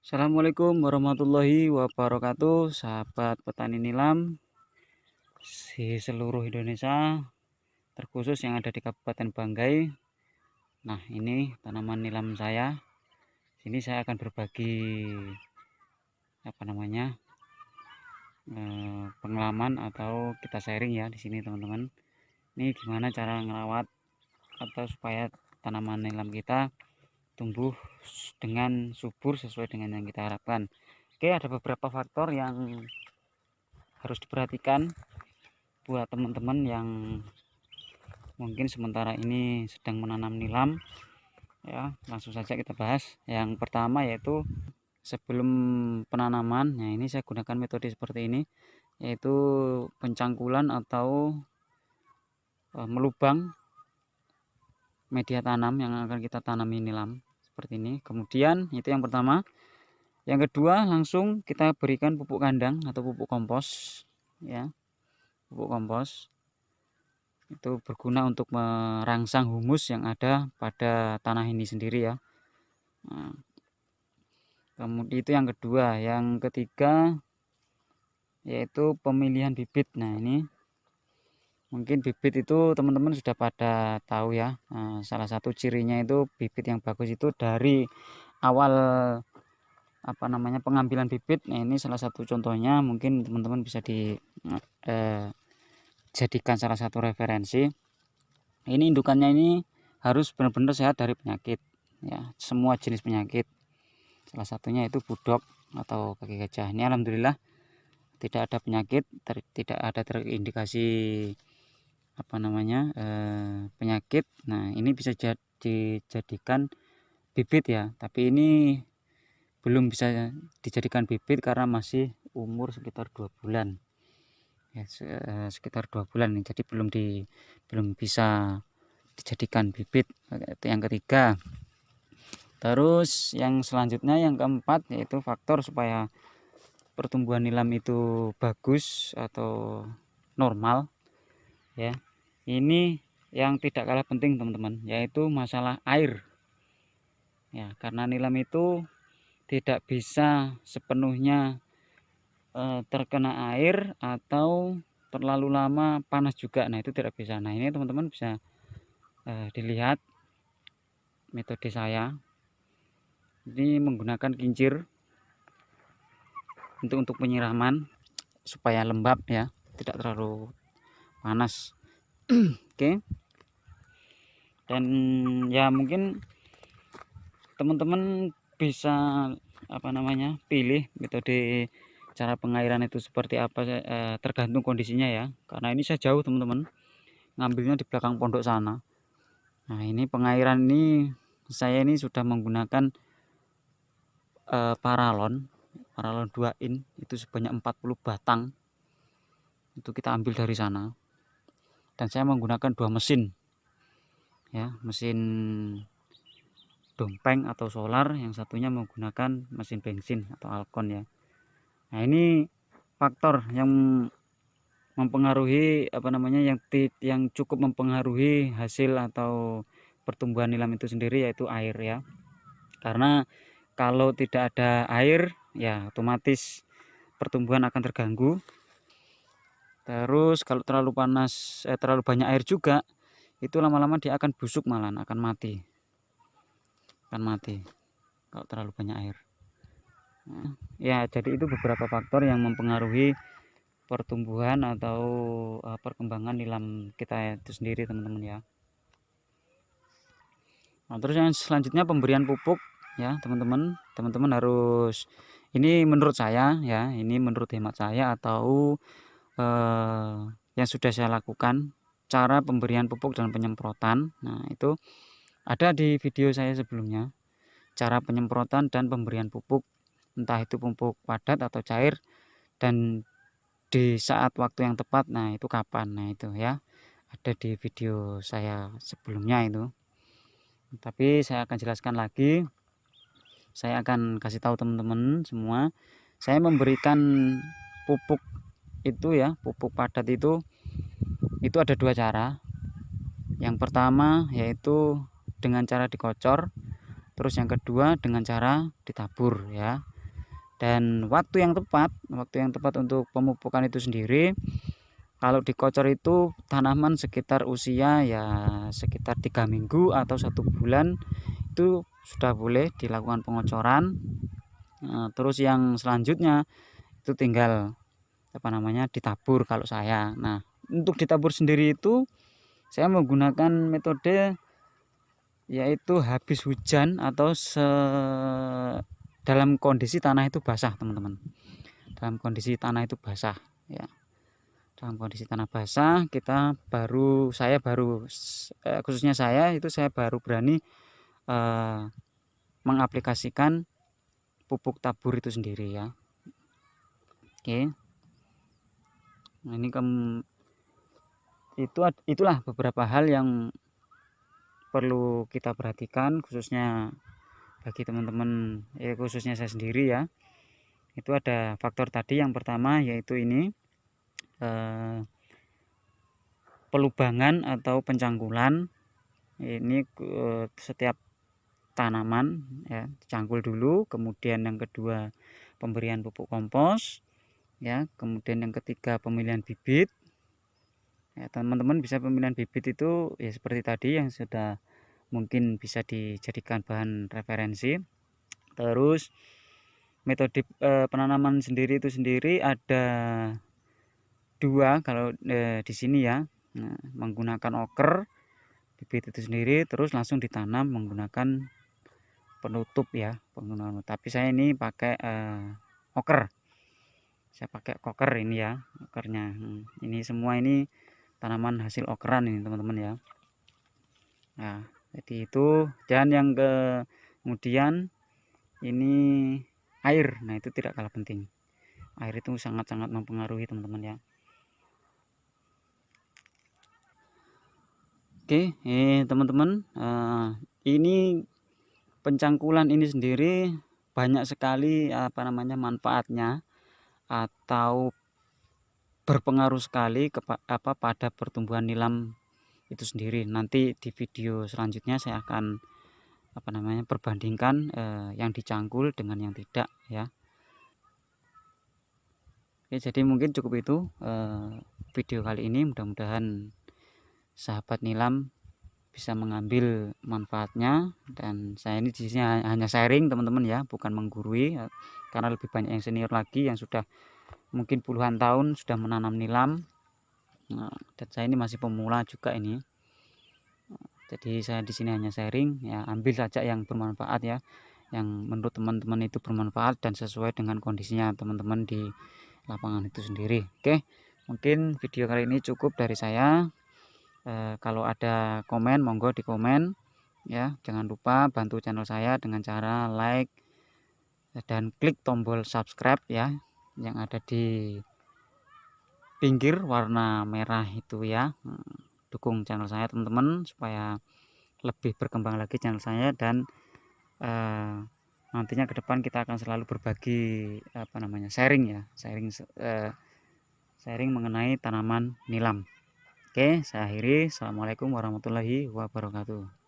Assalamualaikum warahmatullahi wabarakatuh, sahabat petani nilam di seluruh Indonesia, terkhusus yang ada di Kabupaten Banggai. Nah, ini tanaman nilam saya. Sini saya akan berbagi pengalaman atau kita sharing ya di sini teman-teman. Ini gimana cara ngerawat atau supaya tanaman nilam kita tumbuh dengan subur sesuai dengan yang kita harapkan. Oke, ada beberapa faktor yang harus diperhatikan buat teman-teman yang mungkin sementara ini sedang menanam nilam ya. Langsung saja kita bahas. Yang pertama yaitu sebelum penanaman. Nah, ini saya gunakan metode seperti ini, yaitu pencangkulan atau melubang media tanam yang akan kita tanami nilam seperti ini. Kemudian itu yang pertama. Yang kedua, langsung kita berikan pupuk kandang atau pupuk kompos ya. Pupuk kompos itu berguna untuk merangsang humus yang ada pada tanah ini sendiri ya. Nah, kemudian itu yang kedua. Yang ketiga yaitu pemilihan bibit. Nah, ini mungkin bibit itu teman-teman sudah pada tahu ya. Nah, salah satu cirinya itu bibit yang bagus itu dari awal pengambilan bibit. Nah, ini salah satu contohnya, mungkin teman-teman bisa dijadikan salah satu referensi. Ini indukannya ini harus benar-benar sehat dari penyakit ya, semua jenis penyakit. Salah satunya itu budok atau kaki gajah. Ini alhamdulillah tidak ada penyakit, tidak ada terindikasi penyakit. Nah, ini bisa dijadikan bibit ya, tapi ini belum bisa dijadikan bibit karena masih umur sekitar 2 bulan ya, sekitar 2 bulan. Jadi belum bisa dijadikan bibit. Itu yang ketiga. Terus yang selanjutnya, yang keempat, yaitu faktor supaya pertumbuhan nilam itu bagus atau normal ya. Ini yang tidak kalah penting teman-teman, yaitu masalah air ya, karena nilam itu tidak bisa sepenuhnya terkena air atau terlalu lama panas juga. Nah, itu tidak bisa. Nah, ini teman-teman bisa dilihat metode saya. Ini menggunakan kincir untuk penyiraman supaya lembab ya, tidak terlalu panas. Oke. Dan ya mungkin teman-teman bisa pilih metode cara pengairan itu seperti apa, tergantung kondisinya ya. Karena ini saya jauh teman-teman, ngambilnya di belakang pondok sana. Nah, ini pengairan ini saya ini sudah menggunakan paralon 2 in itu sebanyak 40 batang. Itu kita ambil dari sana. Dan saya menggunakan 2 mesin ya, mesin dompeng atau solar, yang satunya menggunakan mesin bensin atau alkon ya. Nah, ini faktor yang mempengaruhi yang cukup mempengaruhi hasil atau pertumbuhan nilam itu sendiri, yaitu air ya. Karena kalau tidak ada air ya otomatis pertumbuhan akan terganggu. Terus kalau terlalu panas, terlalu banyak air juga, itu lama-lama dia akan busuk, malah akan mati kalau terlalu banyak air. Nah, ya jadi itu beberapa faktor yang mempengaruhi pertumbuhan atau perkembangan nilam kita itu sendiri teman-teman ya. Nah, terus yang selanjutnya pemberian pupuk ya teman-teman. Teman-teman harus, ini menurut saya ya, ini menurut hemat saya atau yang sudah saya lakukan, cara pemberian pupuk dan penyemprotan. Nah, itu ada di video saya sebelumnya, cara penyemprotan dan pemberian pupuk, entah itu pupuk padat atau cair, dan di saat waktu yang tepat. Nah, itu kapan, nah itu ya ada di video saya sebelumnya itu. Tapi saya akan jelaskan lagi, saya akan kasih tahu teman-teman semua. Saya memberikan pupuk itu ya, pupuk padat itu ada 2 cara. Yang pertama yaitu dengan cara dikocor, terus yang kedua dengan cara ditabur ya. Dan waktu yang tepat untuk pemupukan itu sendiri, kalau dikocor itu tanaman sekitar usia ya sekitar 3 minggu atau 1 bulan itu sudah boleh dilakukan pengocoran. Terus yang selanjutnya itu tinggal ditabur kalau saya. Nah, untuk ditabur sendiri itu saya menggunakan metode yaitu habis hujan atau dalam kondisi tanah itu basah, teman-teman. Dalam kondisi tanah itu basah ya. Dalam kondisi tanah basah khususnya saya baru berani mengaplikasikan pupuk tabur itu sendiri ya. Oke. Nah, ini itulah beberapa hal yang perlu kita perhatikan, khususnya bagi teman-teman khususnya saya sendiri ya. Itu ada faktor tadi, yang pertama yaitu ini pelubangan atau pencangkulan. Ini setiap tanaman ya dicangkul dulu, kemudian yang kedua pemberian pupuk kompos ya, kemudian yang ketiga pemilihan bibit ya. Teman-teman bisa pemilihan bibit itu ya seperti tadi yang sudah mungkin bisa dijadikan bahan referensi. Terus metode penanaman sendiri itu sendiri ada 2 kalau di sini ya. Nah, menggunakan oker bibit itu sendiri, terus langsung ditanam menggunakan penutup ya, tapi saya ini pakai oker. Saya pakai koker ini ya, okernya. Ini semua ini tanaman hasil okeran ini, teman-teman ya. Nah, jadi itu. Dan yang kemudian ini air. Nah, itu tidak kalah penting. Air itu sangat-sangat mempengaruhi, teman-teman ya. Oke, teman-teman, ini pencangkulan ini sendiri banyak sekali manfaatnya atau berpengaruh sekali pada pertumbuhan nilam itu sendiri. Nanti di video selanjutnya saya akan perbandingkan yang dicangkul dengan yang tidak ya. Oke, jadi mungkin cukup itu video kali ini. Mudah-mudahan sahabat nilam bisa mengambil manfaatnya, dan saya ini di sini hanya sharing, teman-teman ya, bukan menggurui, karena lebih banyak yang senior lagi yang sudah mungkin puluhan tahun sudah menanam nilam. Dan saya ini masih pemula juga ini. Jadi saya di sini hanya sharing ya, ambil saja yang bermanfaat ya, yang menurut teman-teman itu bermanfaat dan sesuai dengan kondisinya teman-teman di lapangan itu sendiri. Oke, mungkin video kali ini cukup dari saya. Kalau ada komen monggo di komen ya. Jangan lupa bantu channel saya dengan cara like dan klik tombol subscribe ya, yang ada di pinggir warna merah itu ya. Dukung channel saya, teman-teman, supaya lebih berkembang lagi channel saya, dan nantinya ke depan kita akan selalu berbagi sharing ya, sharing mengenai tanaman nilam. Oke, saya akhiri. Assalamualaikum warahmatullahi wabarakatuh.